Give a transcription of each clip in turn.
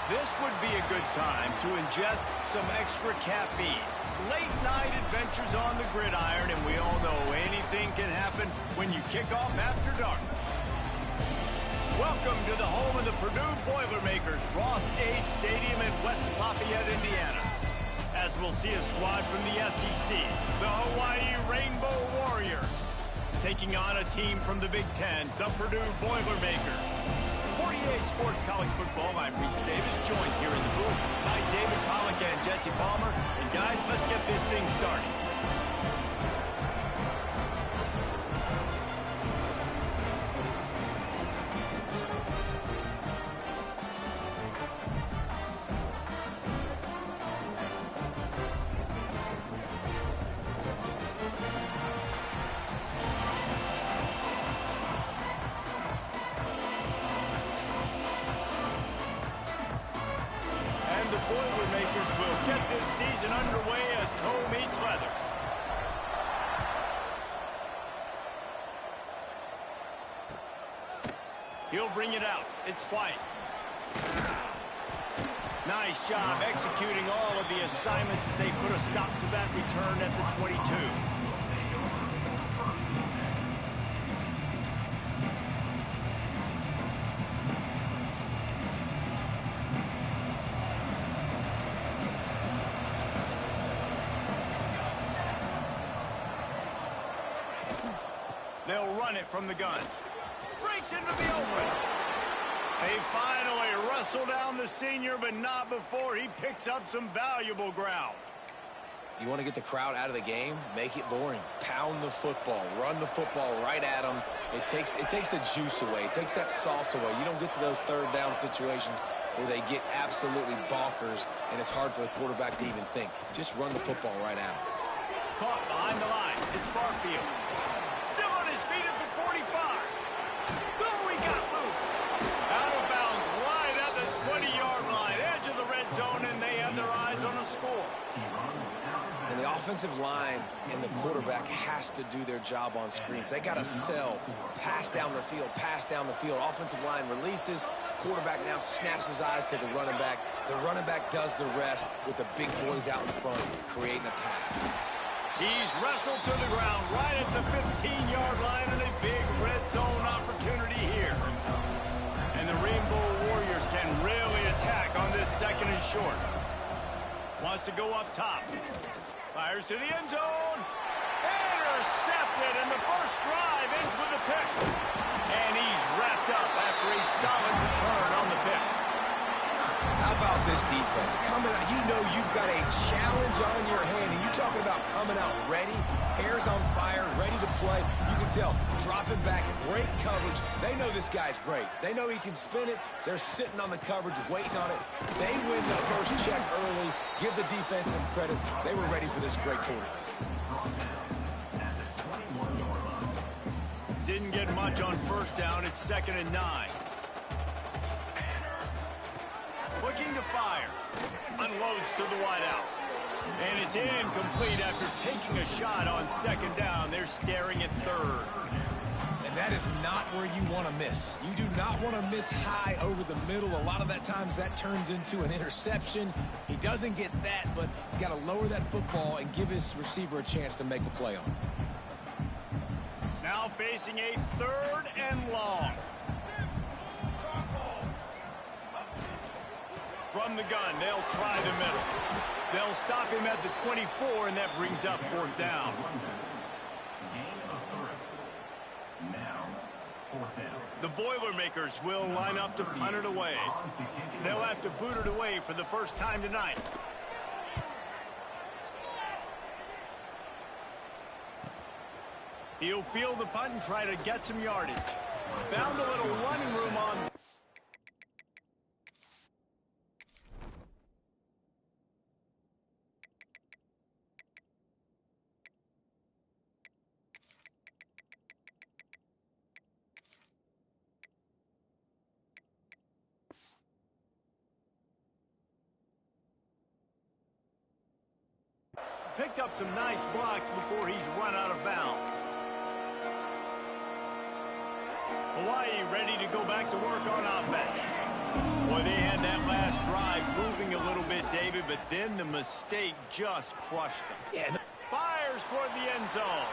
This would be a good time to ingest some extra caffeine. Late night adventures on the gridiron, and we all know anything can happen when you kick off after dark. Welcome to the home of the Purdue Boilermakers, Ross Age Stadium in West Lafayette, Indiana. As we'll see a squad from the SEC, the Hawaii Rainbow Warriors, taking on a team from the Big Ten, the Purdue Boilermakers. 48 Sports College Football, I'm Reese Davis, joined here in the booth by David Pollack and Jesse Palmer. And guys, let's get this thing started. The Boilermakers will get this season underway as toe meets leather. He'll bring it out. It's White. Nice job executing all of the assignments as they put a stop to that return at the 22. They'll run it from the gun. Breaks into the open. They finally wrestle down the senior, but not before he picks up some valuable ground. You want to get the crowd out of the game? Make it boring. Pound the football. Run the football right at them. It takes the juice away. It takes that sauce away. You don't get to those third down situations where they get absolutely bonkers, and it's hard for the quarterback to even think. Just run the football right at them. Caught behind the line. It's Barfield. Still on his feet at the 45. Oh, he got loose. Out of bounds right at the 20-yard line. Edge of the red zone, and they have their eyes on a score. And the offensive line and the quarterback has to do their job on screens. They got to sell. Pass down the field, pass down the field. Offensive line releases. Quarterback now snaps his eyes to the running back. The running back does the rest with the big boys out in front, creating a pass. He's wrestled to the ground right at the 15-yard line, and a big red zone opportunity here. And the Rainbow Warriors can really attack on this second and short. Wants to go up top. Fires to the end zone. Intercepted, and the first drive ends with a pick. And he's wrapped up after a solid return on the pick. How about this defense? Coming out, you know you've got a challenge on your hand, and you're talking about coming out ready, hair's on fire, ready to play. You can tell, dropping back, great coverage. They know this guy's great. They know he can spin it. They're sitting on the coverage, waiting on it. They win the first check early. Give the defense some credit. They were ready for this great quarterback. Didn't get much on first down. It's 2nd and 9. Looking to fire. Unloads to the wideout. And it's incomplete after taking a shot on 2nd down. They're staring at 3rd. And that is not where you want to miss. You do not want to miss high over the middle. A lot of that times that turns into an interception. He doesn't get that, but he's got to lower that football and give his receiver a chance to make a play on it. Now facing a 3rd and long. From the gun, they'll try the middle. They'll stop him at the 24, and that brings up 4th down. The Boilermakers will line up to punt it away. They'll have to boot it away for the first time tonight. He'll field the punt and try to get some yardage. Found a little running room on... Picked up some nice blocks before he's run out of bounds. Hawaii ready to go back to work on offense. Boy, they had that last drive moving a little bit, David, but then the mistake just crushed them. Yeah. Fires toward the end zone.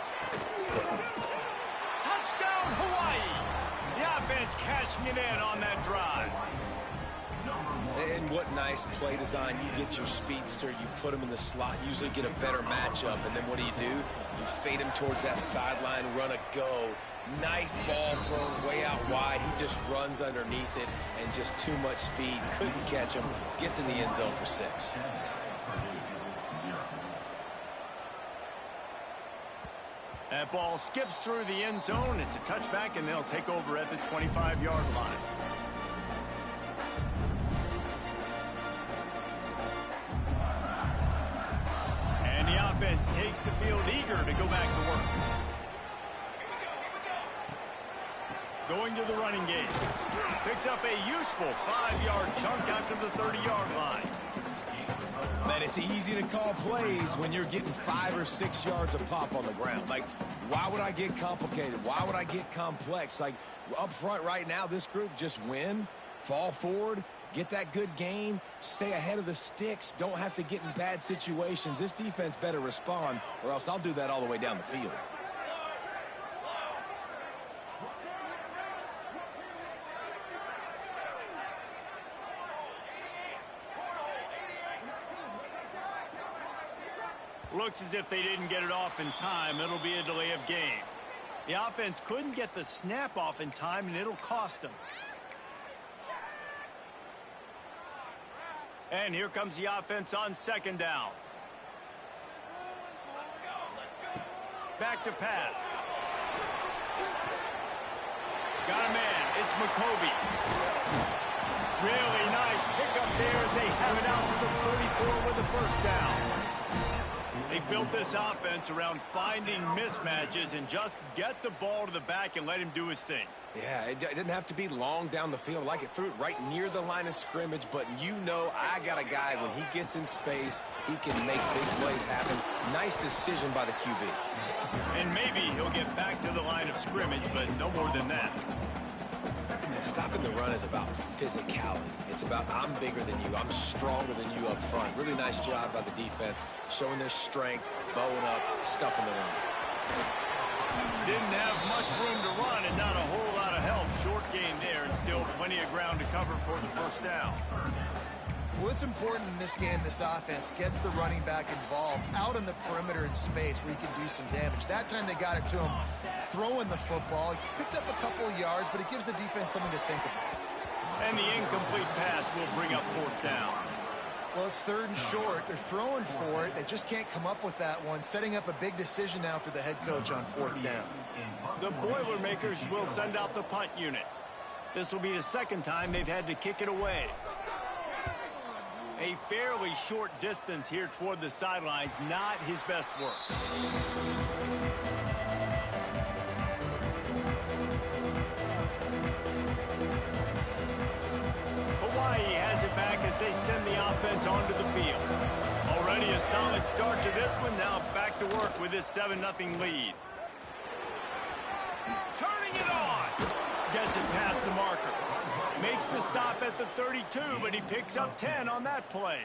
Touchdown, Hawaii! The offense cashing it in on that drive. And what nice play design. You get your speedster, you put him in the slot, usually get a better matchup, and then what do? You fade him towards that sideline, run a go. Nice ball thrown way out wide. He just runs underneath it, and just too much speed. Couldn't catch him. Gets in the end zone for 6. That ball skips through the end zone. It's a touchback, and they'll take over at the 25-yard line. And the offense takes the field eager to go back to work. Going to the running game. Picks up a useful 5-yard chunk after the 30-yard line. Man, it's easy to call plays when you're getting 5 or 6 yards of pop on the ground. Like, why would I get complicated? Why would I get complex? Like, up front right now, this group just win, fall forward, get that good gain, stay ahead of the sticks, don't have to get in bad situations. This defense better respond, or else I'll do that all the way down the field. Looks as if they didn't get it off in time. It'll be a delay of game. The offense couldn't get the snap off in time, and it'll cost them. And here comes the offense on 2nd down. Back to pass. Got a man. It's McCoby. Really nice pickup there as they have it out to the 44 with the 1st down. They built this offense around finding mismatches and just get the ball to the back and let him do his thing. Yeah, it didn't have to be long down the field. Like it threw it right near the line of scrimmage, but you know I got a guy, when he gets in space, he can make big plays happen. Nice decision by the QB. And maybe he'll get back to the line of scrimmage, but no more than that. Stopping the run is about physicality. It's about I'm bigger than you. I'm stronger than you up front. Really nice job by the defense, showing their strength, bowing up, stuffing the run. Didn't have much room to run and not a whole lot of help. Short gain there and still plenty of ground to cover for the 1st down. Well, it's important in this game, this offense gets the running back involved out on the perimeter in space where he can do some damage. That time they got it to him throwing the football. He picked up a couple of yards, but it gives the defense something to think about. And the incomplete pass will bring up 4th down. Well, it's 3rd and short. They're throwing for it. They just can't come up with that one, setting up a big decision now for the head coach on 4th down. The Boilermakers will send out the punt unit. This will be the 2nd time they've had to kick it away. A fairly short distance here toward the sidelines, not his best work. Hawaii has it back as they send the offense onto the field. Already a solid start to this one, now back to work with this 7-0 lead. Turning it on! Gets it past the marker. Makes the stop at the 32, but he picks up 10 on that play.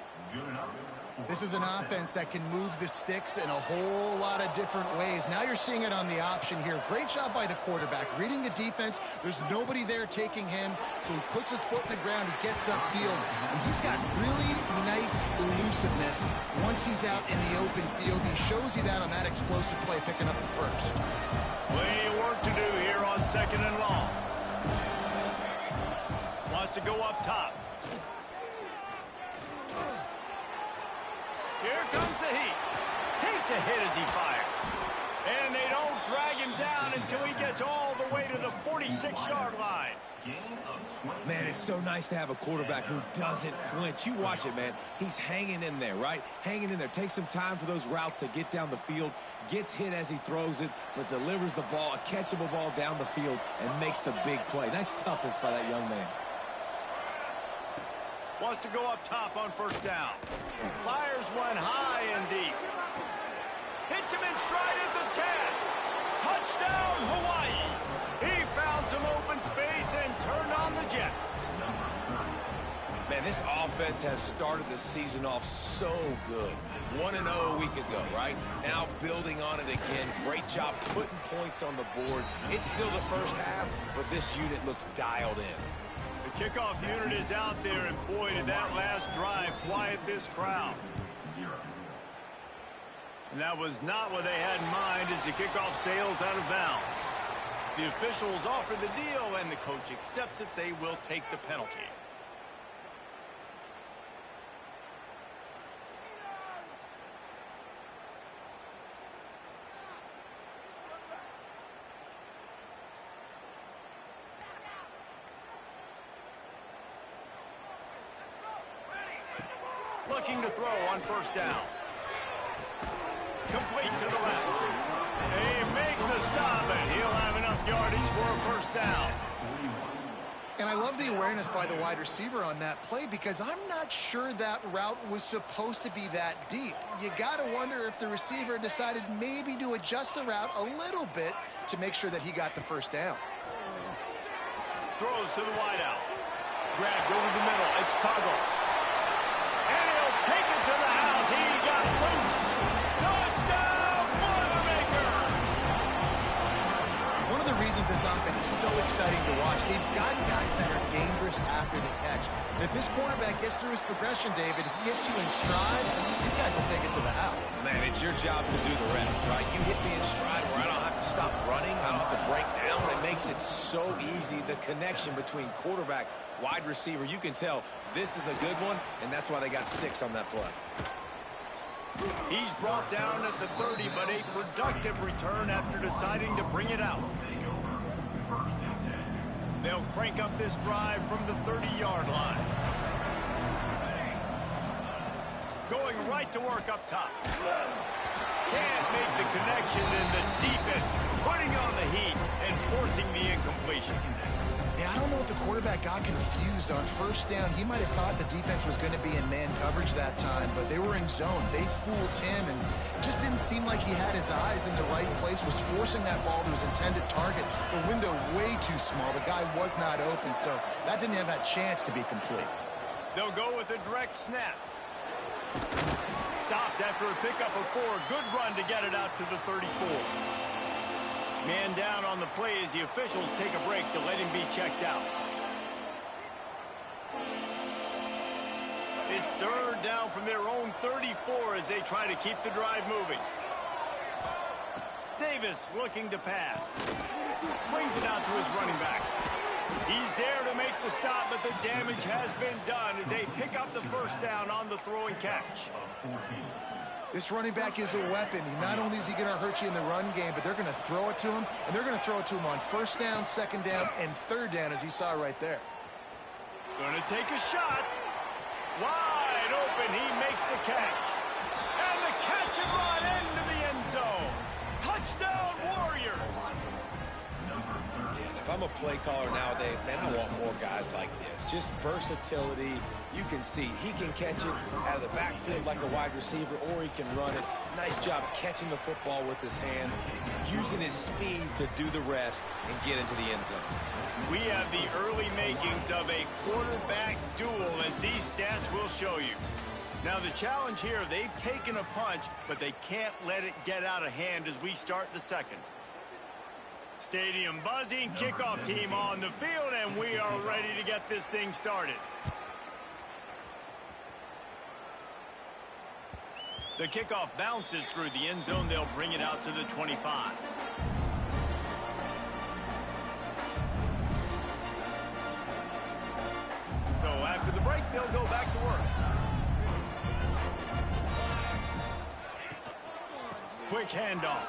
This is an offense that can move the sticks in a whole lot of different ways. Now you're seeing it on the option here. Great job by the quarterback. Reading the defense, there's nobody there taking him, so he puts his foot in the ground, he gets upfield, and he's got really nice elusiveness once he's out in the open field. He shows you that on that explosive play, picking up the 1st. Plenty of work to do here on 2nd and long. Wants to go up top. Here comes the heat. Takes a hit as he fires. And they don't drag him down until he gets all the way to the 46-yard line. Man, it's so nice to have a quarterback who doesn't flinch. You watch it, man. He's hanging in there, right? Hanging in there. Takes some time for those routes to get down the field. Gets hit as he throws it, but delivers the ball, a catchable ball down the field, and makes the big play. Nice toughness by that young man. Wants to go up top on 1st down. Fires one high and deep. Hits him in stride at the 10. Touchdown, Hawaii. He found some open space and turned on the Jets. Man, this offense has started the season off so good. 1-0 a week ago, right? Now building on it again. Great job putting points on the board. It's still the first half, but this unit looks dialed in. The kickoff unit is out there, and boy, did that last drive quiet this crowd. And that was not what they had in mind as the kickoff sails out of bounds. The officials offer the deal, and the coach accepts it. They will take the penalty. Looking to throw on first down. Complete to the left. They make the stop, and he'll have enough yardage for a first down. And I love the awareness by the wide receiver on that play because I'm not sure that route was supposed to be that deep. You got to wonder if the receiver decided maybe to adjust the route a little bit to make sure that he got the first down. Throws to the wideout. Grabbed over the middle. It's Toggle. And he'll take it to the house. He got loose. Touchdown, Boilermaker! One of the reasons this offense is so exciting to watch, they've got guys that are dangerous after the catch. And if this quarterback gets through his progression, David, he hits you in stride, these guys will take it to the house. Man, it's your job to do the rest, right? You hit me in stride where I don't have to stop running. I don't have to break down. It makes it so easy. The connection between quarterback, wide receiver, you can tell this is a good one, and that's why they got 6 on that play. He's brought down at the 30, but a productive return after deciding to bring it out. They'll crank up this drive from the 30-yard line. Going right to work up top. Can't make the connection, and the defense putting on the heat and forcing the incompletion. Yeah, I don't know if the quarterback got confused on first down. He might have thought the defense was going to be in man coverage that time, but they were in zone. They fooled him, and just didn't seem like he had his eyes in the right place, was forcing that ball to his intended target. The window way too small. The guy was not open, so that didn't have that chance to be complete. They'll go with a direct snap. Stopped after a pickup of 4. Good run to get it out to the 34. Man down on the play as the officials take a break to let him be checked out. It's third down from their own 34 as they try to keep the drive moving. Davis looking to pass. Swings it out to his running back. He's there to make the stop, but the damage has been done as they pick up the first down on the throw and catch. This running back is a weapon. Not only is he going to hurt you in the run game, but they're going to throw it to him, and they're going to throw it to him on first down, second down, and third down, as you saw right there. Going to take a shot. Wide open. He makes the catch. And the catch and run into the end zone. Touchdown, Warriors. If I'm a play caller nowadays, man, I want more guys like this. Just versatility. You can see he can catch it out of the backfield like a wide receiver, or he can run it. Nice job catching the football with his hands, using his speed to do the rest and get into the end zone. We have the early makings of a quarterback duel, as these stats will show you. Now the challenge here, they've taken a punch, but they can't let it get out of hand as we start the second. Stadium buzzing, kickoff team on the field, and we are ready to get this thing started. The kickoff bounces through the end zone. They'll bring it out to the 25. So after the break, they'll go back to work. Quick handoff.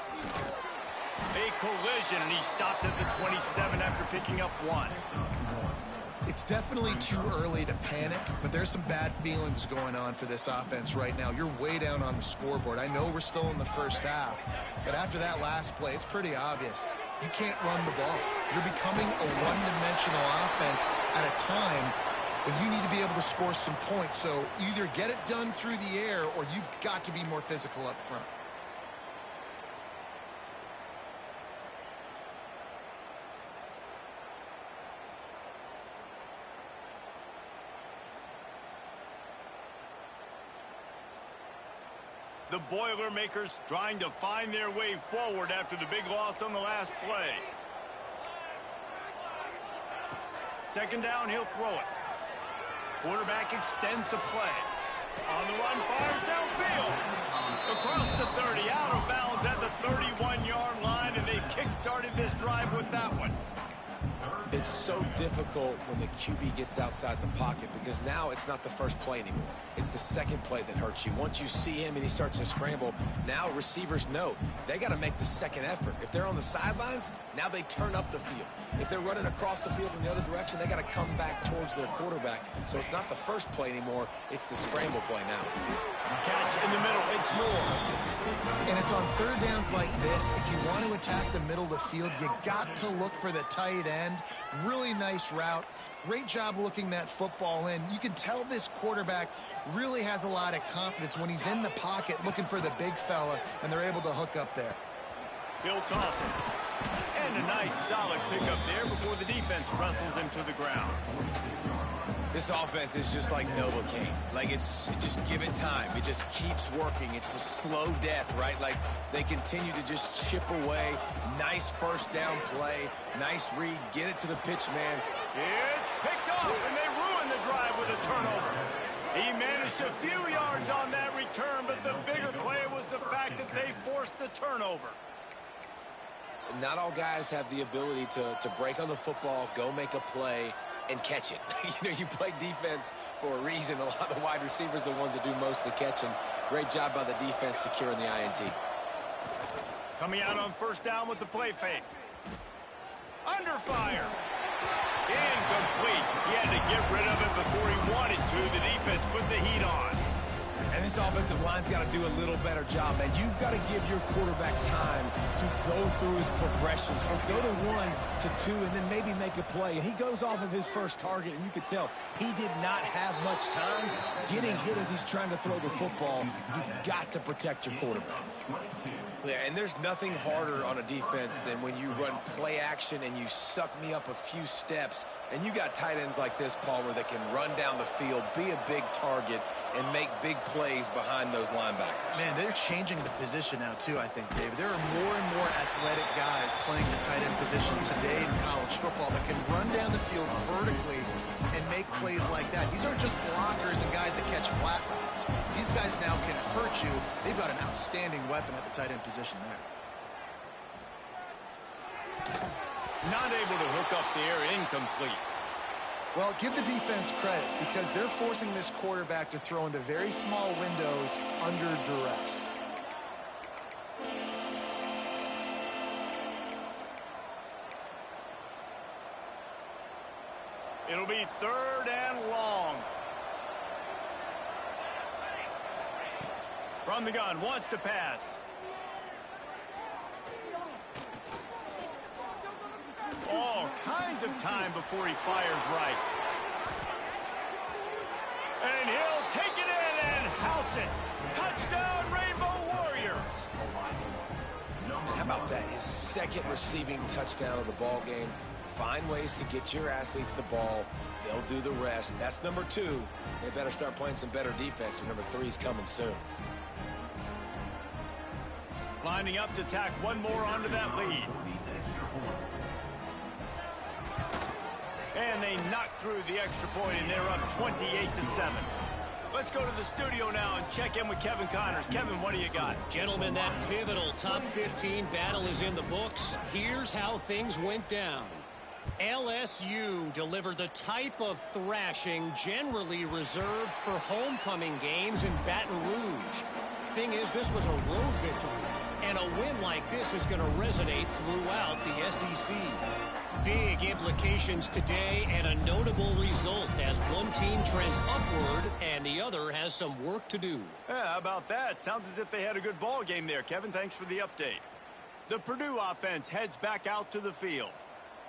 A collision, and he stopped at the 27 after picking up 1. It's definitely too early to panic, but there's some bad feelings going on for this offense right now. You're way down on the scoreboard. I know we're still in the first half, but after that last play, it's pretty obvious. You can't run the ball. You're becoming a one-dimensional offense at a time when you need to be able to score some points. So either get it done through the air, or you've got to be more physical up front. The Boilermakers trying to find their way forward after the big loss on the last play. Second down, he'll throw it. Quarterback extends the play. On the run, fires downfield. Across the 30, out of bounds at the 31-yard line, and they kick-started this drive with that one. It's so difficult when the QB gets outside the pocket because now it's not the first play anymore. It's the second play that hurts you. Once you see him and he starts to scramble, now receivers know they got to make the second effort. If they're on the sidelines, now they turn up the field. If they're running across the field from the other direction, they got to come back towards their quarterback. So it's not the first play anymore. It's the scramble play now. Catch in the middle. It's more. And it's on third downs like this. If you want to attack the middle of the field, you got to look for the tight end. Really nice route. Great job looking that football in. You can tell this quarterback really has a lot of confidence when he's in the pocket looking for the big fella, and they're able to hook up there. He'll toss it. And a nice solid pickup there before the defense wrestles him to the ground. This offense is just like Novocaine. Like, it's just give it time. It just keeps working. It's a slow death, right? Like, they continue to just chip away. Nice first down play. Nice read. Get it to the pitch man. It's picked off, and they ruin the drive with a turnover. He managed a few yards on that return, but the bigger play was the fact that they forced the turnover. Not all guys have the ability to break on the football, go make a play, and catch it. You play defense for a reason. A lot of the wide receivers are the ones that do most of the catching. Great job by the defense securing the INT. Coming out on first down with the play fake. Under fire. Incomplete. He had to get rid of it before he wanted to. The defense put the heat on. And this offensive line's got to do a little better job, man. You've got to give your quarterback time to go through his progressions from go to 1 to 2 and then maybe make a play. And he goes off of his first target, and you could tell he did not have much time getting hit as he's trying to throw the football. You've got to protect your quarterback. Yeah, and there's nothing harder on a defense than when you run play action and you suck me up a few steps, and you got tight ends like this, Palmer, that can run down the field, be a big target, and make big plays behind those linebackers. Man, they're changing the position now, too, I think, David. There are more and more athletic guys playing the tight end position today in college football that can run down the field vertically and make plays like that. These aren't just blockers and guys that catch flat routes. These guys now can hurt you. They've got an outstanding weapon at the tight end position there. Not able to hook up there, incomplete. Well, give the defense credit because they're forcing this quarterback to throw into very small windows under duress. It'll be third and long. From the gun, wants to pass. All kinds of time before he fires right. And he'll take it in and house it. Touchdown, Rainbow Warriors. And how about that? His second receiving touchdown of the ball game. Find ways to get your athletes the ball. They'll do the rest. That's number 2. They better start playing some better defense. Number 3's coming soon. Lining up to tack one more onto that lead. And they knock through the extra point, and they're up 28-7. Let's go to the studio now and check in with Kevin Connors. Kevin, what do you got? Gentlemen, that pivotal top 15 battle is in the books. Here's how things went down. LSU delivered the type of thrashing generally reserved for homecoming games in Baton Rouge. Thing is, this was a road victory, and a win like this is going to resonate throughout the SEC. Big implications today and a notable result as one team trends upward and the other has some work to do. Yeah, how about that? Sounds as if they had a good ball game there, Kevin. Thanks for the update. The Purdue offense heads back out to the field.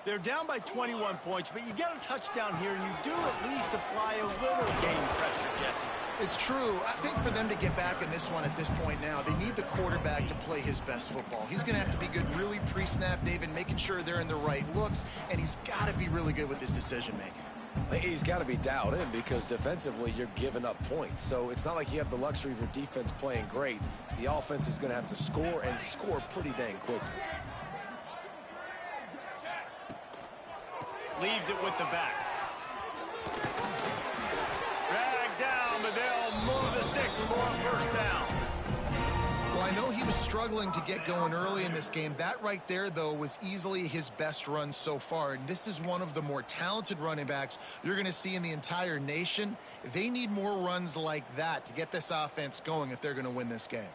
They're down by 21 points, but you get a touchdown here, and you do at least apply a little game pressure, Jesse. It's true. I think for them to get back in this one at this point now, they need the quarterback to play his best football. He's going to have to be good really pre-snap, David, making sure they're in the right looks, and he's got to be really good with his decision-making. He's got to be dialed in because defensively you're giving up points. So it's not like you have the luxury of your defense playing great. The offense is going to have to score and score pretty dang quickly. Leaves it with the back. Drag down, but they'll move the sticks for a first down. Well, I know he was struggling to get going early in this game. That right there, though, was easily his best run so far. And this is one of the more talented running backs you're going to see in the entire nation. They need more runs like that to get this offense going if they're going to win this game.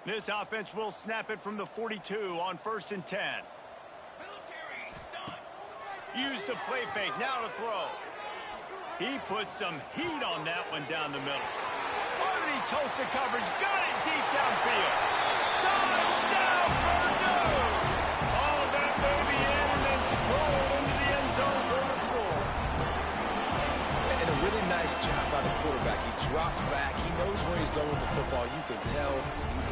This offense will snap it from the 42 on 1st and 10. Use the play fake, now to throw. He put some heat on that one down the middle. Oh, did he toast the coverage? Got it deep downfield. Touchdown, Purdue! All of that baby in and then stroll into the end zone for the score. And a really nice job by the quarterback. He drops back. He knows where he's going with the football. You can tell.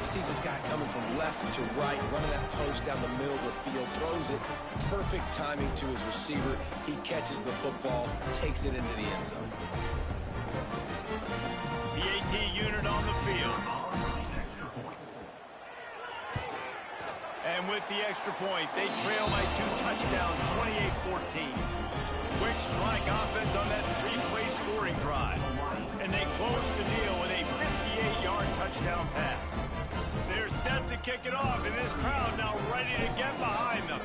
He sees this guy coming from left to right, running that post down the middle of the field, throws it. Perfect timing to his receiver. He catches the football, takes it into the end zone. The AT unit on the field. And with the extra point, they trail by 2 touchdowns, 28-14. Quick strike offense on that 3-play scoring drive. And they close the deal with a 58-yard touchdown pass. They're set to kick it off, and this crowd now ready to get behind them.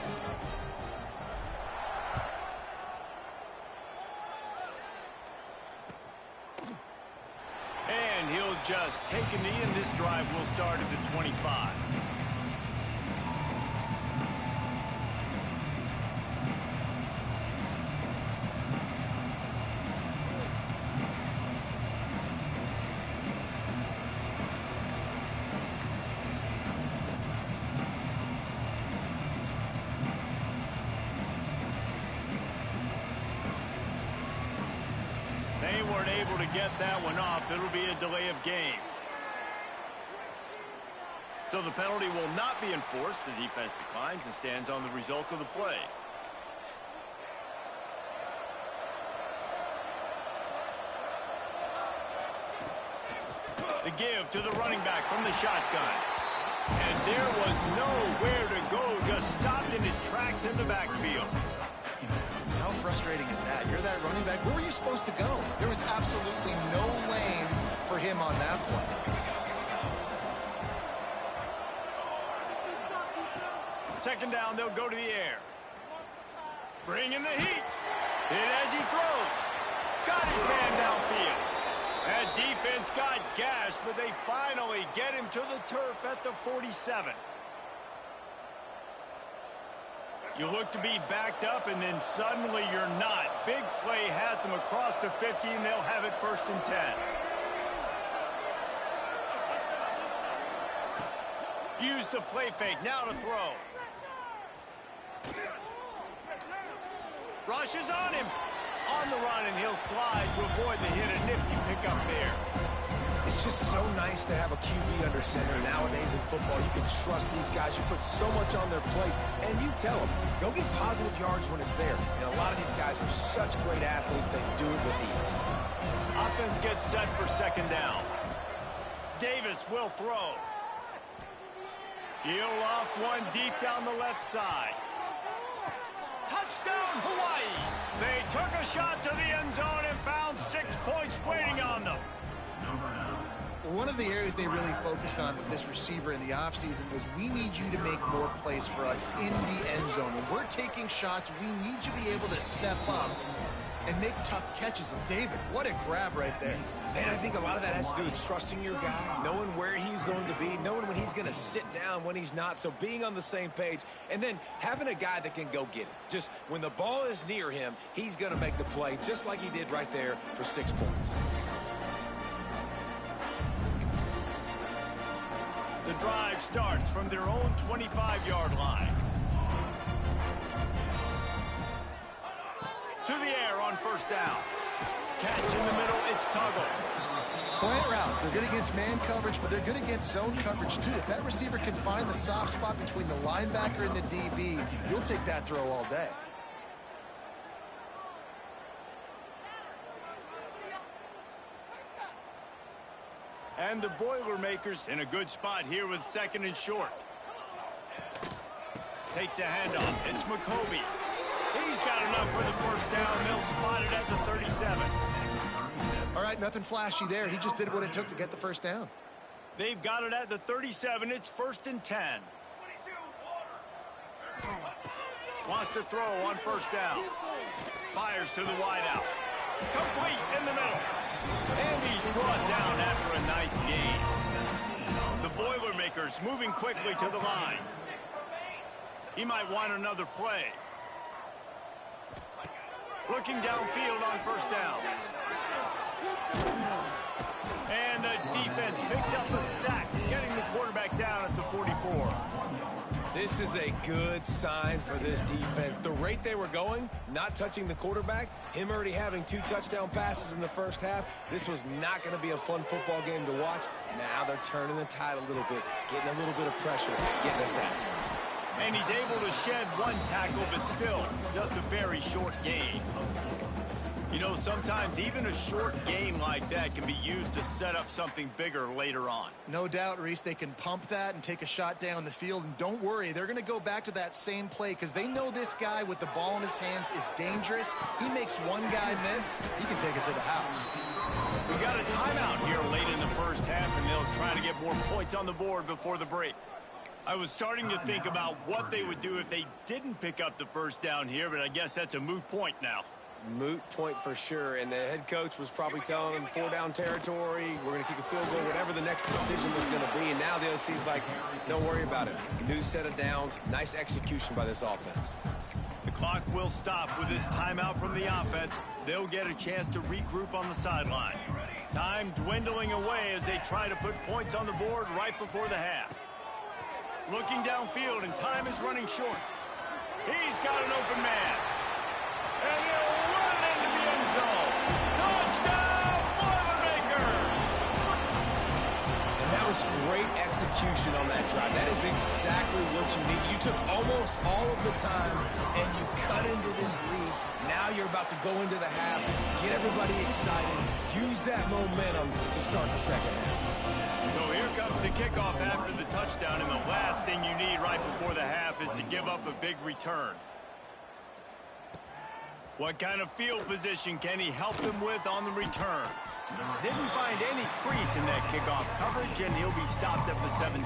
And he'll just take a knee, and this drive will start at the 25. They weren't able to get that one off. It'll be a delay of game. So the penalty will not be enforced. The defense declines and stands on the result of the play. The give to the running back from the shotgun. And there was nowhere to go, just stopped in his tracks in the backfield. How frustrating is that? You're that running back. Where were you supposed to go? There was absolutely no lane for him on that play. Second down, they'll go to the air. Bringing the heat. And as he throws, got his man downfield. That defense got gashed, but they finally get him to the turf at the 47. You look to be backed up, and then suddenly you're not. Big play has them across the 50, and they'll have it 1st and 10. Use the play fake, now to throw. Rushes on him. On the run, and he'll slide to avoid the hit. A nifty pickup there. It's just so nice to have a QB under center. Nowadays in football, you can trust these guys. You put so much on their plate, and you tell them, go get positive yards when it's there. And a lot of these guys are such great athletes, they do it with ease. Offense gets set for 2nd down. Davis will throw. He'll off one deep down the left side. Touchdown, Hawaii! They took a shot to the end zone and found 6 points waiting on them. One of the areas they really focused on with this receiver in the offseason was we need you to make more plays for us in the end zone. When we're taking shots, we need you to be able to step up and make tough catches. And David, what a grab right there. And I think a lot of that has to do with trusting your guy, knowing where he's going to be, knowing when he's going to sit down, when he's not. So being on the same page, and then having a guy that can go get it. Just when the ball is near him, he's going to make the play, just like he did right there for 6 points. The drive starts from their own 25-yard line. To the air on 1st down. Catch in the middle, it's Tuggle. Slant routes, they're good against man coverage, but they're good against zone coverage too. If that receiver can find the soft spot between the linebacker and the DB, you'll take that throw all day. And the Boilermakers in a good spot here with 2nd and short. Takes a handoff. It's McCoby. He's got enough for the first down. They'll spot it at the 37. All right, nothing flashy there. He just did what it took to get the first down. They've got it at the 37. It's 1st and 10. Wants to throw on first down. Fires to the wideout. Complete in the middle. And he's brought down after a nice gain. The Boilermakers moving quickly to the line. He might want another play. Looking downfield on first down. And the defense picks up a sack, getting the quarterback down at the 44. This is a good sign for this defense. The rate they were going, not touching the quarterback, him already having 2 touchdown passes in the first half, this was not going to be a fun football game to watch. Now they're turning the tide a little bit, getting a little bit of pressure, getting a sack. And he's able to shed 1 tackle, but still, just a very short gain. You know, sometimes even a short gain like that can be used to set up something bigger later on. No doubt, Reese, they can pump that and take a shot down the field. And don't worry, they're going to go back to that same play because they know this guy with the ball in his hands is dangerous. He makes one guy miss, he can take it to the house. We got a timeout here late in the first half, and they'll try to get more points on the board before the break. I was starting to think about what they would do if they didn't pick up the first down here, but I guess that's a moot point now. Moot point for sure, and the head coach was probably telling them 4-down territory, we're going to kick a field goal, whatever the next decision was going to be, and now the OC's like, don't worry about it. New set of downs, nice execution by this offense. The clock will stop with this timeout from the offense. They'll get a chance to regroup on the sideline. Time dwindling away as they try to put points on the board right before the half. Looking downfield, and time is running short. He's got an open man. And he'll run into the end zone. Touchdown, Boilermakers! And that was great execution on that drive. That is exactly what you need. You took almost all of the time, and you cut into this lead. Now you're about to go into the half, get everybody excited, use that momentum to start the second half. So here comes the kickoff after the touchdown, and the last thing you need right before the half is to give up a big return. What kind of field position can he help them with on the return? Didn't find any crease in that kickoff coverage, and he'll be stopped at the 17.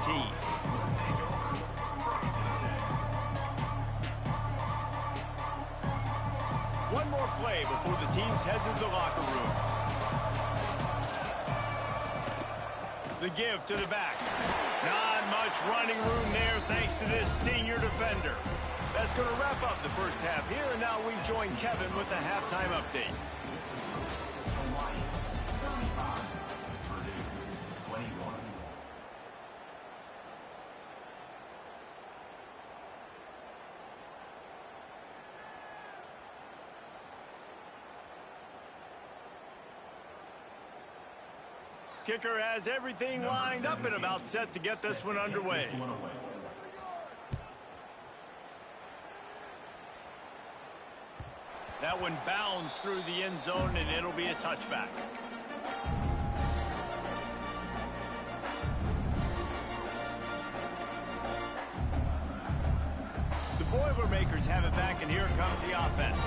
One more play before the teams head to the locker rooms. The give to the back. Not much running room there thanks to this senior defender. That's going to wrap up the first half here, and now we join Kevin with the halftime update. Kicker has everything lined up and about set to get this one underway. That one bounds through the end zone, and it'll be a touchback. The Boilermakers have it back, and here comes the offense.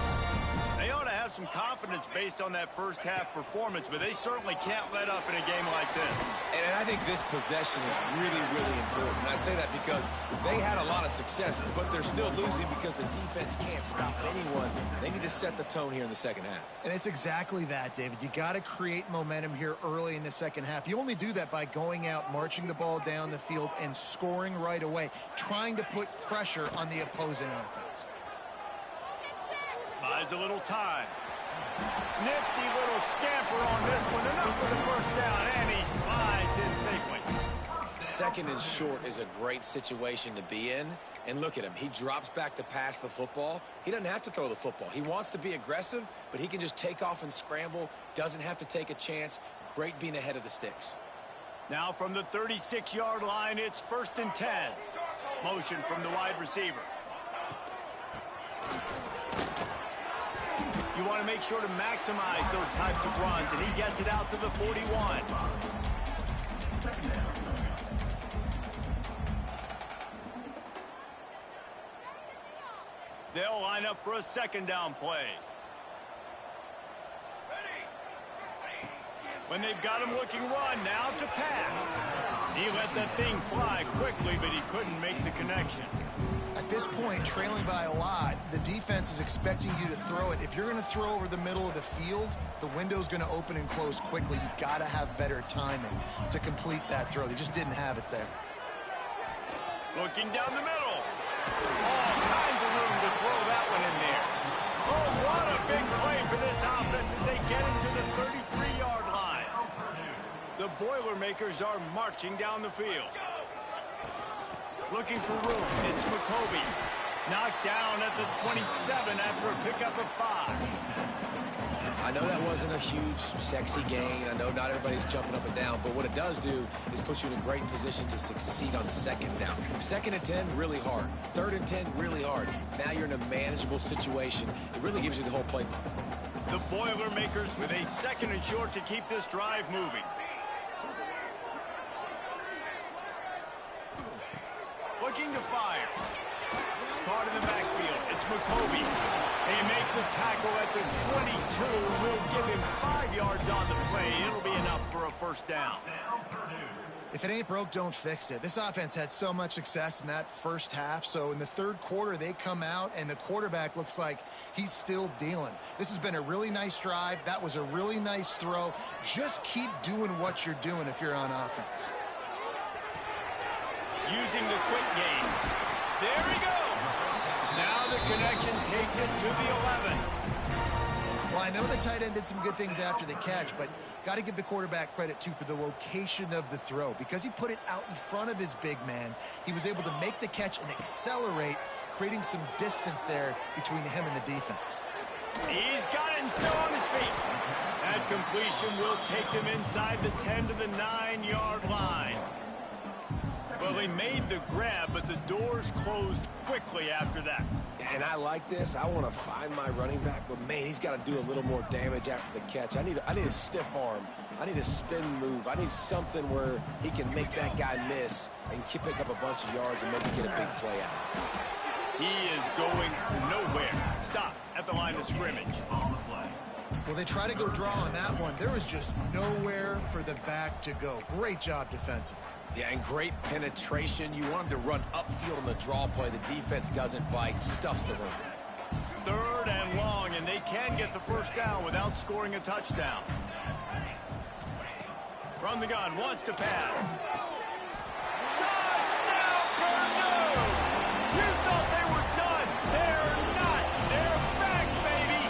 They ought to have some confidence based on that first half performance, but they certainly can't let up in a game like this. And I think this possession is really, really important. And I say that because they had a lot of success, but they're still losing because the defense can't stop anyone. They need to set the tone here in the second half. And it's exactly that, David. You got to create momentum here early in the second half. You only do that by going out, marching the ball down the field, and scoring right away, trying to put pressure on the opposing offense. Buys a little time. Nifty little scamper on this one. Enough for the first down, and he slides in safely. Second and short is a great situation to be in. And look at him. He drops back to pass the football. He doesn't have to throw the football. He wants to be aggressive, but he can just take off and scramble. Doesn't have to take a chance. Great being ahead of the sticks. Now from the 36-yard line, it's 1st and 10. Motion from the wide receiver. You want to make sure to maximize those types of runs, and he gets it out to the 41. They'll line up for a second down play. When they've got him looking run, now to pass. He let that thing fly quickly, but he couldn't make the connection. At this point, trailing by a lot, the defense is expecting you to throw it. If you're going to throw over the middle of the field, the window's going to open and close quickly. You've got to have better timing to complete that throw. They just didn't have it there. Looking down the middle. All kinds of room to throw that one in there. Oh, what a big play for this offense as they get into the 33-yard line. The Boilermakers are marching down the field. Looking for room. It's McCoby. Knocked down at the 27 after a pickup of 5. I know that wasn't a huge, sexy gain. I know not everybody's jumping up and down, but what it does do is put you in a great position to succeed on second down. 2nd and 10, really hard. 3rd and 10, really hard. Now you're in a manageable situation. It really gives you the whole playbook. The Boilermakers with a 2nd and short to keep this drive moving. Looking to fire. Caught in the backfield. It's McCoby. They make the tackle at the 22. We'll give him 5 yards on the play. It'll be enough for a first down. If it ain't broke, don't fix it. This offense had so much success in that first half, so in the 3rd quarter, they come out, and the quarterback looks like he's still dealing. This has been a really nice drive. That was a really nice throw. Just keep doing what you're doing if you're on offense. Using the quick game. There he goes. Now the connection takes it to the 11. Well, I know the tight end did some good things after the catch, but got to give the quarterback credit, too, for the location of the throw. Because he put it out in front of his big man, he was able to make the catch and accelerate, creating some distance there between him and the defense. He's got it and still on his feet. That completion will take them inside the 10 to the 9-yard line. Well, he made the grab, but the doors closed quickly after that. And I like this. I want to find my running back, but, man, he's got to do a little more damage after the catch. I need a stiff arm. I need a spin move. I need something where he can make that guy miss and pick up a bunch of yards and maybe get a big play out of it. He is going nowhere. Stop at the line of scrimmage. Well, they try to go draw on that one. There was just nowhere for the back to go. Great job defensively. Yeah, and great penetration. You want him to run upfield on the draw play. The defense doesn't bite, stuffs the run. 3rd and long, and they can get the first down without scoring a touchdown. From the gun, wants to pass. Touchdown, Purdue! You thought they were done. They're not. They're back, baby.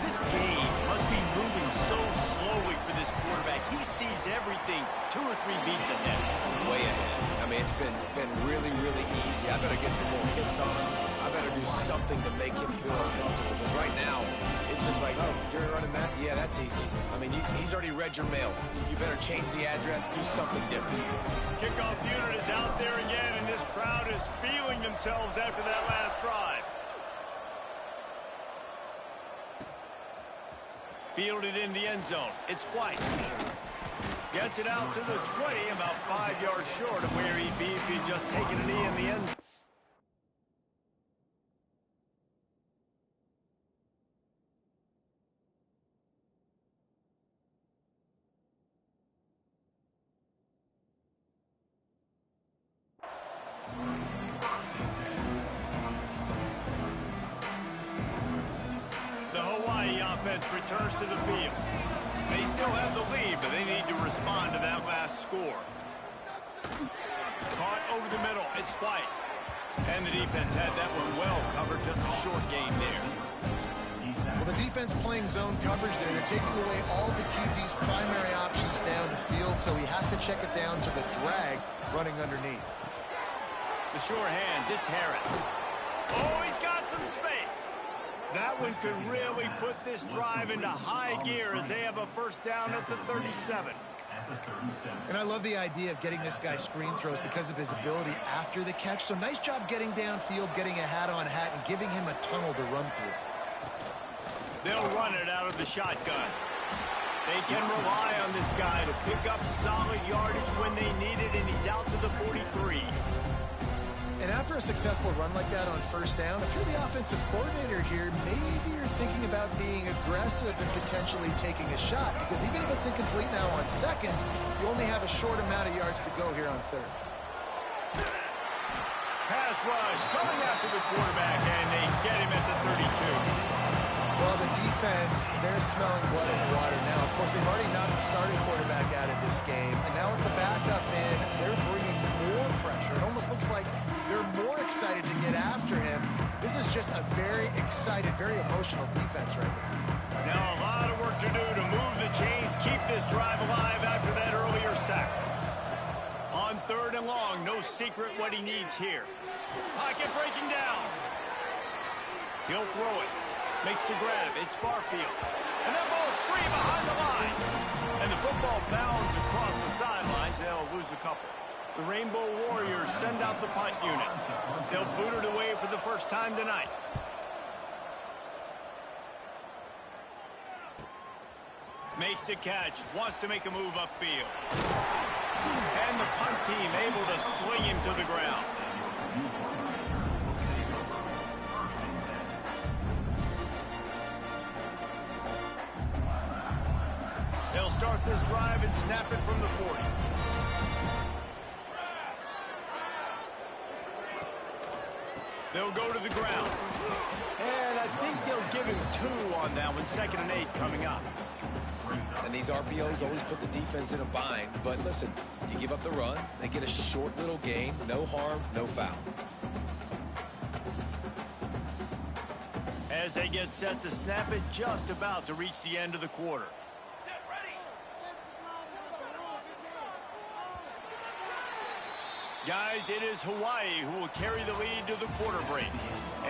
This game must be moving so slowly for this quarterback. He sees everything 2 or 3 beats ahead. Way ahead. I mean, it's been really, really easy. I better get some more hits on him. I better do something to make him feel uncomfortable. Because right now, it's just like, oh, you're running that? Yeah, that's easy. I mean, he's already read your mail. You better change the address, do something different. Kickoff unit is out there again, and this crowd is feeling themselves after that last drive. Fielded in the end zone. It's White. Gets it out to the 20, about 5 yards short of where he'd be if he'd just taken a knee in the end zone. The Hawaii offense returns to the field. They still have the lead, but they need to respond to that last score. Caught over the middle. It's White. And the defense had that one well covered. Just a short gain there. Well, the defense playing zone coverage there. They're taking away all the QB's primary options down the field, so he has to check it down to the drag running underneath. The sure hands. It's Harris. Oh, he's got some space. That one could really put this drive into high gear as they have a first down at the 37. And I love the idea of getting this guy screen throws because of his ability after the catch. So nice job getting downfield, getting a hat-on-hat, and giving him a tunnel to run through. They'll run it out of the shotgun. They can rely on this guy to pick up solid yardage when they need it, and he's out to the 43. And after a successful run like that on first down, if you're the offensive coordinator here, maybe you're thinking about being aggressive and potentially taking a shot, because even if it's incomplete now on second, you only have a short amount of yards to go here on third. Pass rush coming after the quarterback, and they get him at the 32. Well, the defense, they're smelling blood in the water now. Of course, they've already knocked the starting quarterback out of this game, and now with the backup in, they're bringing more pressure. It almost looks like they're more excited to get after him. This is just a very excited, very emotional defense right now. Now a lot of work to do to move the chains, keep this drive alive after that earlier sack. On third and long, no secret what he needs here. Pocket breaking down. He'll throw it. Makes the grab. It's Barfield. And that ball's free behind the line. And the football bounds across the sidelines. They'll lose a couple. The Rainbow Warriors send out the punt unit. They'll boot it away for the first time tonight. Makes the catch. Wants to make a move upfield. And the punt team able to sling him to the ground. They'll start this drive and snap it from the 40. They'll go to the ground. And I think they'll give him 2 on that one. 2nd and 8 coming up. And these RPOs always put the defense in a bind. But listen, you give up the run, they get a short little gain. No harm, no foul. As they get set to snap it, just about to reach the end of the quarter. Guys, it is Hawaii who will carry the lead to the quarter break.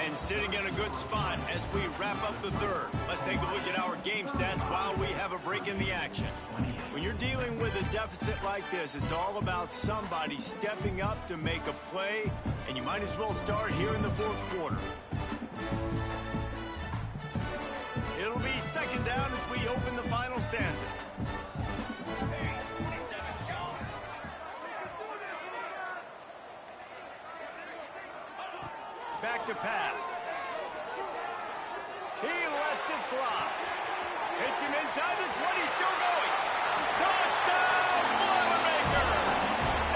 And sitting in a good spot as we wrap up the third. Let's take a look at our game stats while we have a break in the action. When you're dealing with a deficit like this, it's all about somebody stepping up to make a play, and you might as well start here in the fourth quarter. It'll be 2nd down as we open the final stanza. Back to pass. He lets it fly. Hits him inside the 20, still going. Touchdown, Boilermaker!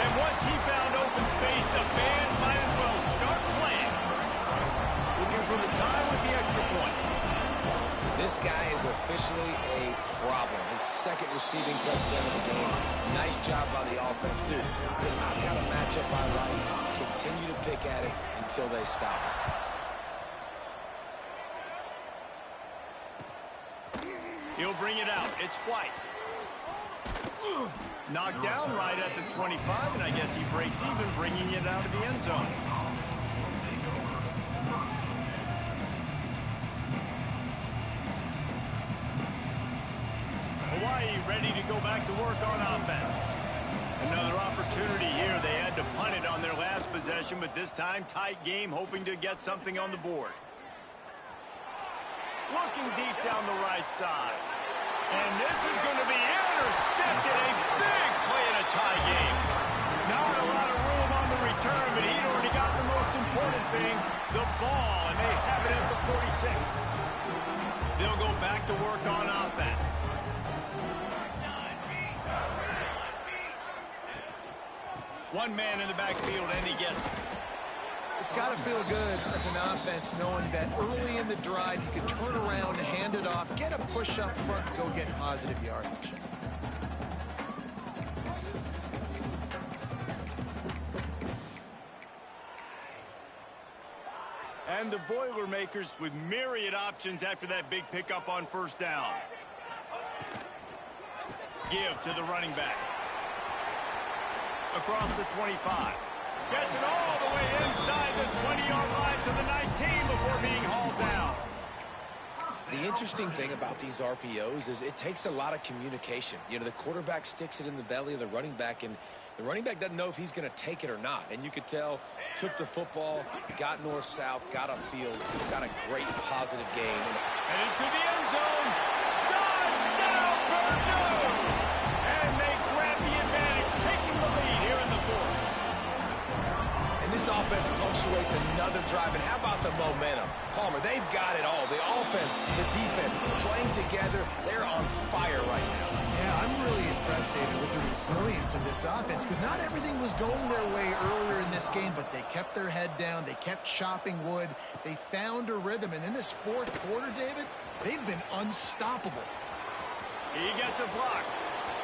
And once he found open space, the band might as well start playing. Looking for the time with the extra point. This guy is officially a problem. His 2nd receiving touchdown of the game. Nice job by the offense. Dude, if I've got a matchup I like, continue to pick at it until they stop it. He'll bring it out. It's White. Knocked down right at the 25, and I guess he breaks even, bringing it out of the end zone. Hawaii ready to go back to work on offense. Another opportunity here. They had to punt it on their last possession, but this time tight game, hoping to get something on the board. Looking deep down the right side. And this is going to be intercepted. A big play in a tie game. Not a lot of room on the return, but he'd already got the most important thing, the ball, and they have it at the 46. They'll go back to work on offense. One man in the backfield, and he gets it. It's got to feel good as an offense knowing that early in the drive you can turn around, hand it off, get a push up front, and go get positive yardage. And the Boilermakers with myriad options after that big pickup on first down. Give to the running back. Across the 25. Gets it all the way inside the 20-yard line to the 19 before being hauled down. The interesting thing about these RPOs is it takes a lot of communication. You know, the quarterback sticks it in the belly of the running back, and the running back doesn't know if he's going to take it or not. And you could tell, took the football, got north-south, got upfield, got a great positive gain. And into the end zone. Touchdown, Purdue! And they grab the advantage, taking the lead here in the fourth. And this This offense punctuates another drive. And how about the momentum? Palmer, they've got it all. The offense, the defense, playing together. They're on fire right now. Yeah, I'm really impressed, David, with the resilience of this offense, because not everything was going their way earlier in this game, but they kept their head down. They kept chopping wood. They found a rhythm. And in this fourth quarter, David, they've been unstoppable. He gets a block.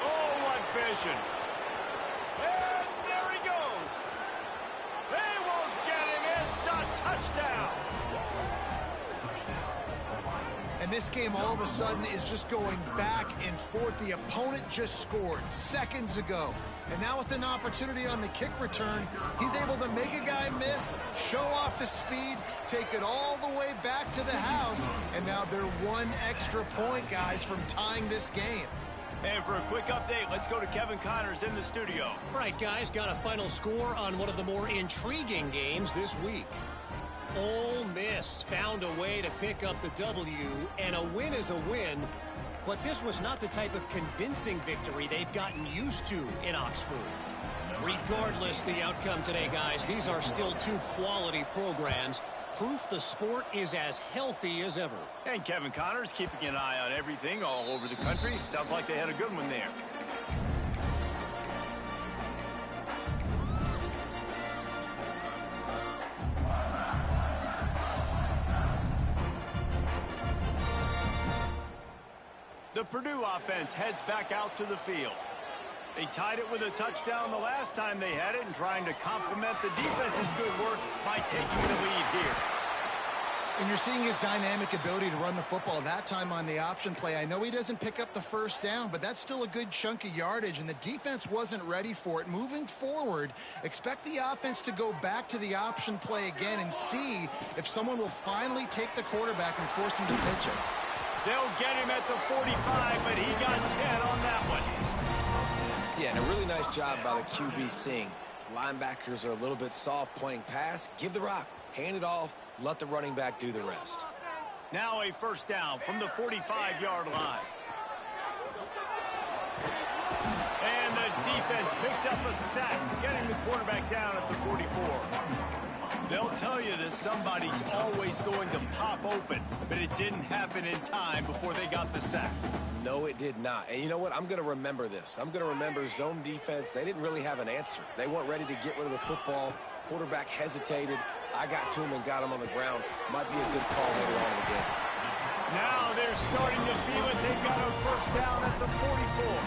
Oh, what vision. And there he goes. They won't get him. It's a touchdown. And this game all of a sudden is just going back and forth. The opponent just scored seconds ago. And now with an opportunity on the kick return, he's able to make a guy miss, show off the speed, take it all the way back to the house. And now they're one extra point, guys, from tying this game. And for a quick update, let's go to Kevin Connors in the studio. All right, guys, got a final score on one of the more intriguing games this week. Ole Miss found a way to pick up the W, and a win is a win, but this was not the type of convincing victory they've gotten used to in Oxford. Regardless the outcome today, guys, these are still two quality programs. Proof the sport is as healthy as ever. And Kevin Connors keeping an eye on everything all over the country. Sounds like they had a good one there. The Purdue offense heads back out to the field. They tied it with a touchdown the last time they had it, and trying to complement the defense's good work by taking the lead here. And you're seeing his dynamic ability to run the football, that time on the option play. I know he doesn't pick up the first down, but that's still a good chunk of yardage, and the defense wasn't ready for it. Moving forward, expect the offense to go back to the option play again and see if someone will finally take the quarterback and force him to pitch it. They'll get him at the 45, but he got 10 on that one. Yeah, and a really nice job by the QB seeing. Linebackers are a little bit soft playing pass. Give the rock. Hand it off. Let the running back do the rest. Now a first down from the 45-yard line. And the defense picks up a sack, getting the quarterback down at the 44. They'll tell you that somebody's always going to pop open, but it didn't happen in time before they got the sack. No, it did not. And you know what? I'm going to remember this. I'm going to remember zone defense. They didn't really have an answer. They weren't ready to get rid of the football. Quarterback hesitated. I got to him and got him on the ground. Might be a good call later on in the game. Now they're starting to feel it. They've got a first down at the 44.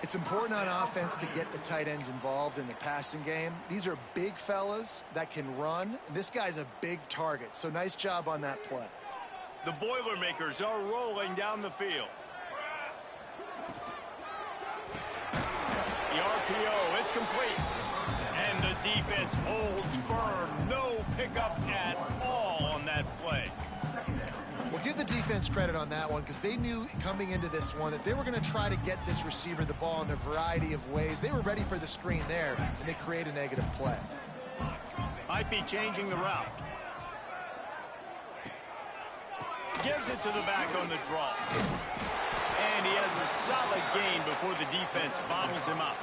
It's important on offense to get the tight ends involved in the passing game. These are big fellas that can run. This guy's a big target, so nice job on that play. The Boilermakers are rolling down the field. The RPO, it's complete. And the defense holds firm. No pickup at all on that play. Well, give the defense credit on that one, because they knew coming into this one that they were going to try to get this receiver the ball in a variety of ways. They were ready for the screen there, and they create a negative play. Might be changing the route. Gives it to the back on the draw. And he has a solid gain before the defense bobbles him up.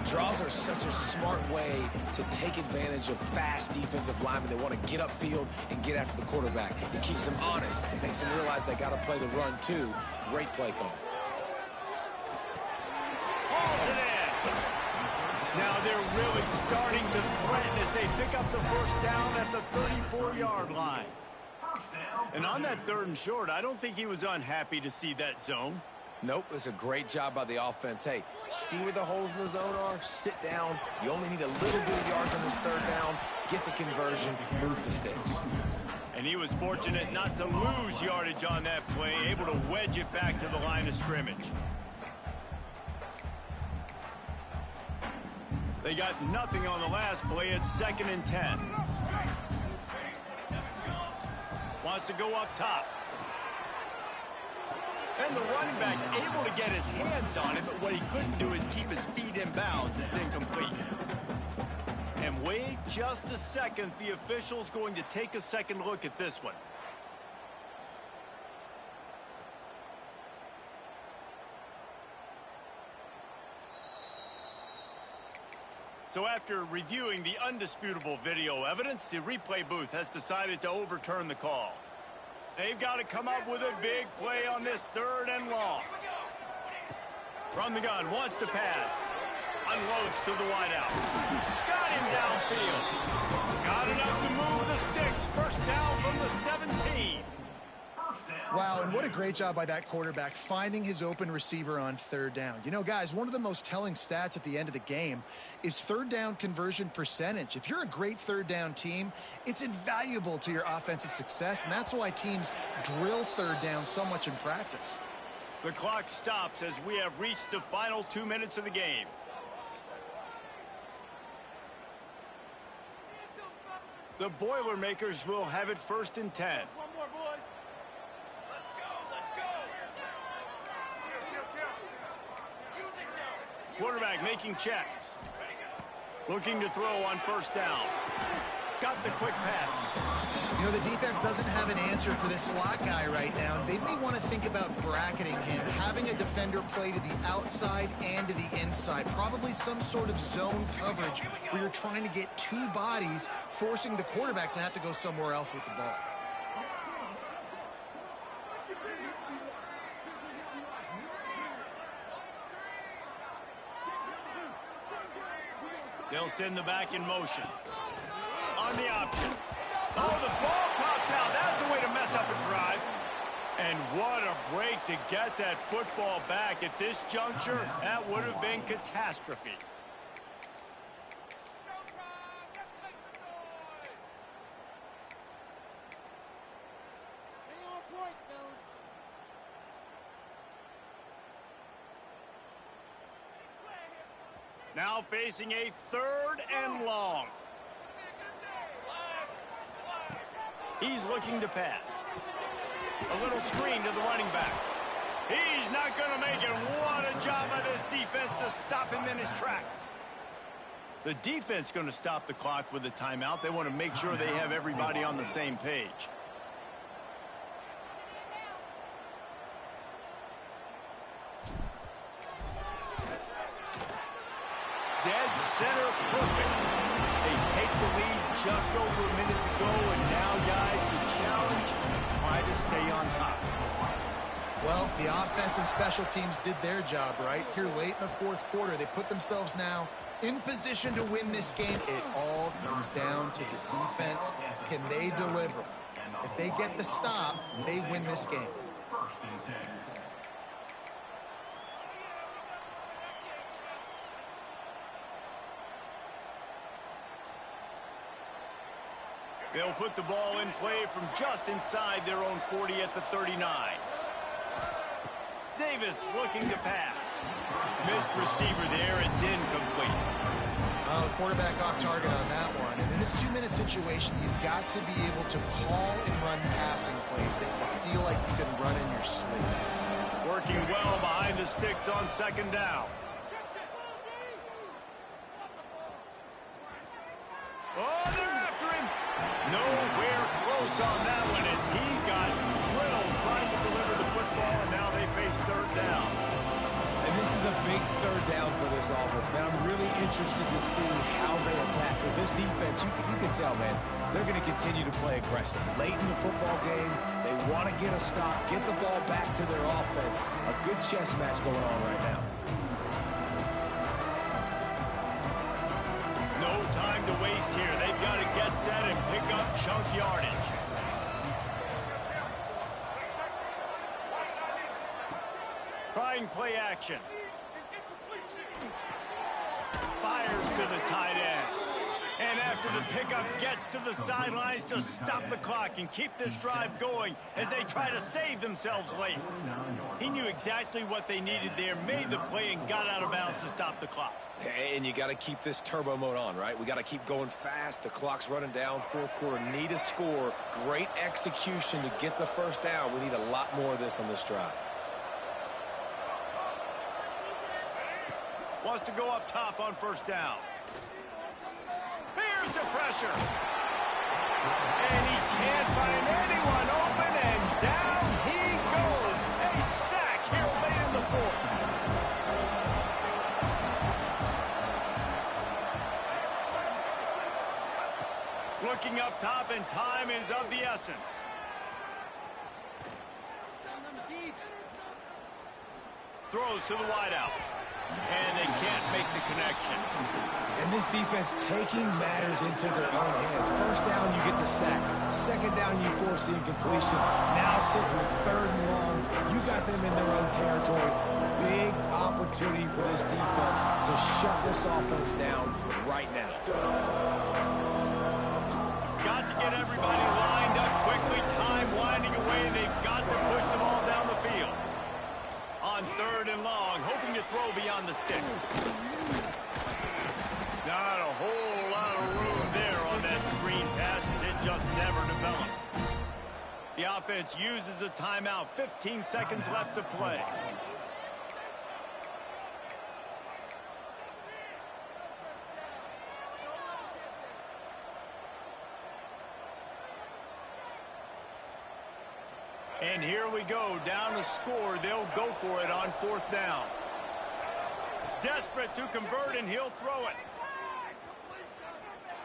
Draws are such a smart way to take advantage of fast defensive linemen. They want to get upfield and get after the quarterback. It keeps them honest. It makes them realize they got to play the run, too. Great play call. Hauls it in. Now they're really starting to threaten as they pick up the first down at the 34-yard line. And on that 3rd and short, I don't think he was unhappy to see that zone. Nope, it was a great job by the offense. Hey, see where the holes in the zone are? Sit down. You only need a little bit of yards on this 3rd down. Get the conversion. Move the sticks. And he was fortunate not to lose yardage on that play, able to wedge it back to the line of scrimmage. They got nothing on the last play. It's 2nd and 10. Wants to go up top. And the running back able to get his hands on it, but what he couldn't do is keep his feet in bounds. It's incomplete. And wait just a second. The official's going to take a second look at this one. So after reviewing the undisputable video evidence, the replay booth has decided to overturn the call. They've got to come up with a big play on this 3rd and long. From the gun, wants to pass. Unloads to the wideout. Got him downfield. Got enough to move the sticks. First down from the 17. Wow, and what a great job by that quarterback finding his open receiver on 3rd down. You know, guys, one of the most telling stats at the end of the game is 3rd down conversion percentage. If you're a great 3rd down team, it's invaluable to your offensive success, and that's why teams drill 3rd down so much in practice. The clock stops as we have reached the final 2 minutes of the game. The Boilermakers will have it 1st and 10. One more, boys. Let's go, let's go. Quarterback making checks. Looking to throw on 1st down. Got the quick pass. You know, the defense doesn't have an answer for this slot guy right now. They may want to think about bracketing him, having a defender play to the outside and to the inside. Probably some sort of zone coverage where you're trying to get 2 bodies, forcing the quarterback to have to go somewhere else with the ball. They'll send the back in motion. On the option. Oh, the ball popped out. That's a way to mess up a drive. And what a break to get that football back at this juncture. That would have been catastrophe. Stay on point, fellas. Now facing a 3rd and long. He's looking to pass. A little screen to the running back. He's not going to make it. What a job by this defense to stop him in his tracks. The defense going to stop the clock with a timeout. They want to make sure they have everybody on the same page. Dead center perfect. They take the lead just over a minute to go, and now, guys, the challenge, try to stay on top. Well, the offense and special teams did their job, right? Here late in the 4th quarter, they put themselves now in position to win this game. It all comes down to the defense. Can they deliver? If they get the stop, they win this game. They'll put the ball in play from just inside their own 40 at the 39. Davis looking to pass. Missed receiver there. It's incomplete. Oh, quarterback off target on that one. And in this 2-minute situation, you've got to be able to call and run passing plays that you feel like you can run in your sleep. Working well behind the sticks on 2nd down. Oh, they're after him. Nowhere close on that one as he got drilled trying to deliver the football, and now they face 3rd down. And this is a big 3rd down for this offense, man. I'm really interested to see how they attack, because this defense, you can tell, man, they're going to continue to play aggressive. Late in the football game, they want to get a stop, get the ball back to their offense. A good chess match going on right now. No time to waste here. They've got to get set and pick up chunk yardage. Trying play action. Fires to the tight end. And after the pickup, gets to the sidelines to stop the clock and keep this drive going as they try to save themselves late. He knew exactly what they needed there, made the play, and got out of bounds to stop the clock. And you got to keep this turbo mode on, right? We got to keep going fast. The clock's running down. 4th quarter, need a score. Great execution to get the 1st down. We need a lot more of this on this drive. Wants to go up top on 1st down. Here's the pressure. And he can't find anyone open, and down he goes. A sack here late in the 4th. looking up top, and time is of the essence. Throws to the wideout. And they can't make the connection. And this defense taking matters into their own hands. First down, you get the sack. Second down, you force the incompletion. Now sitting with third and long, you got them in their own territory. Big opportunity for this defense to shut this offense down right now. Got to get everybody lined up quickly. Time winding away, and they've got to push the ball down the field. On third and long, hoping to throw beyond the sticks. Not a whole lot of room there on that screen pass, as it just never developed. The offense uses a timeout. 15 seconds left to play. And here we go, down to score. They'll go for it on fourth down. Desperate to convert, and he'll throw it.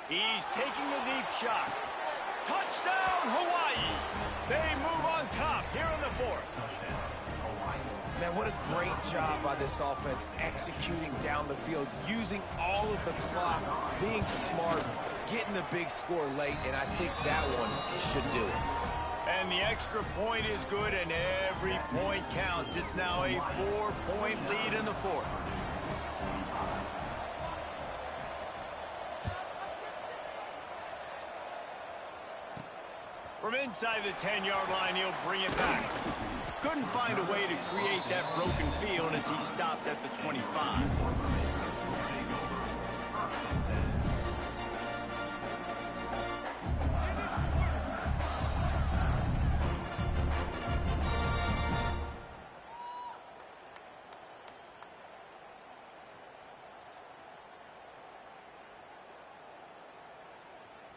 He's taking the deep shot. Touchdown, Hawaii! They move on top here in the fourth. Man, what a great job by this offense executing down the field, using all of the clock, being smart, getting the big score late, and I think that one should do it. And the extra point is good, and every point counts. It's now a 4-point lead in the fourth. From inside the 10-yard line, he'll bring it back. Couldn't find a way to create that broken field as he stopped at the 25.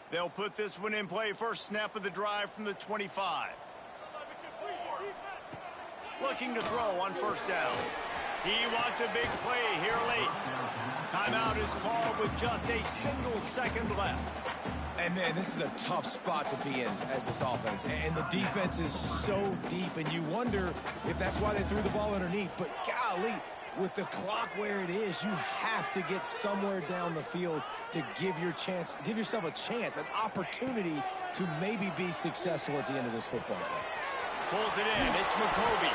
They'll put this one in play. First snap of the drive from the 25. Looking to throw on first down. He wants a big play here late. Timeout is called with just a single second left. And, man, this is a tough spot to be in as this offense. And the defense is so deep, and you wonder if that's why they threw the ball underneath. But, golly, with the clock where it is, you have to get somewhere down the field to give yourself a chance, an opportunity to maybe be successful at the end of this football game. Pulls it in. It's McCoby.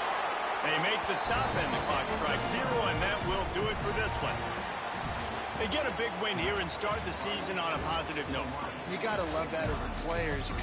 They make the stop, and the clock strikes 0, and that will do it for this one. They get a big win here and start the season on a positive note. You got to love that as the players. You come